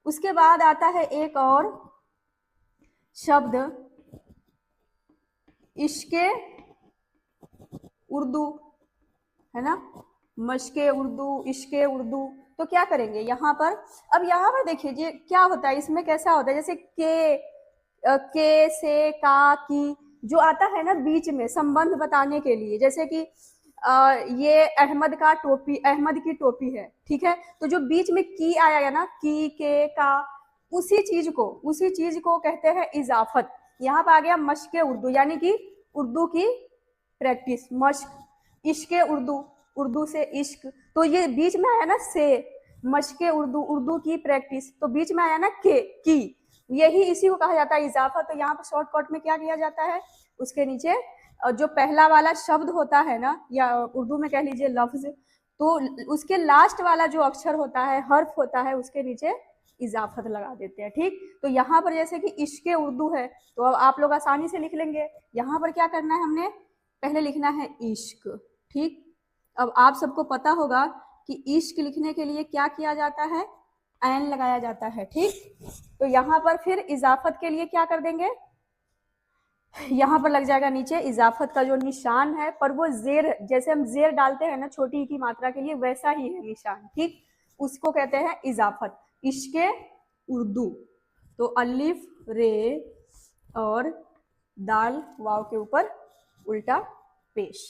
उसके बाद आता है एक और शब्द इश्के उर्दू, है ना, मशके उर्दू, इश्के उर्दू। तो क्या करेंगे यहाँ पर, अब यहाँ पर देखिए ये क्या होता है, इसमें कैसा होता है, जैसे के से का की जो आता है ना बीच में संबंध बताने के लिए, जैसे कि ये अहमद का टोपी, अहमद की टोपी है, ठीक है, तो जो बीच में की आया है ना, की के का, उसी चीज को कहते हैं इजाफत। यहाँ पर आ गया मशके उर्दू, यानी कि उर्दू की प्रैक्टिस, मश्क, इश्के उर्दू, उर्दू से इश्क, तो ये बीच में आया ना से, मशके उर्दू, उर्दू की प्रैक्टिस, तो बीच में आया ना के की, यही इसी को कहा जाता है इजाफा। तो यहाँ पर शॉर्टकट में क्या किया जाता है, उसके नीचे जो पहला वाला शब्द होता है ना, या उर्दू में कह लीजिए लफ्ज, तो उसके लास्ट वाला जो अक्षर होता है, हर्फ होता है, उसके नीचे इजाफत लगा देते हैं, ठीक। तो यहाँ पर जैसे कि इश्के उर्दू है, तो अब आप लोग आसानी से लिख लेंगे। यहाँ पर क्या करना है, हमने पहले लिखना है इश्क, ठीक। अब आप सबको पता होगा कि इश्क लिखने के लिए क्या किया जाता है, ऐन लगाया जाता है, ठीक। तो यहाँ पर फिर इजाफत के लिए क्या कर देंगे, यहाँ पर लग जाएगा नीचे इजाफत का जो निशान है, पर वो जेर, जैसे हम जेर डालते हैं ना छोटी की मात्रा के लिए, वैसा ही है निशान, ठीक, उसको कहते हैं इजाफत। इश्के उर्दू, तो अलिफ रे और दाल वाव के ऊपर उल्टा पेश।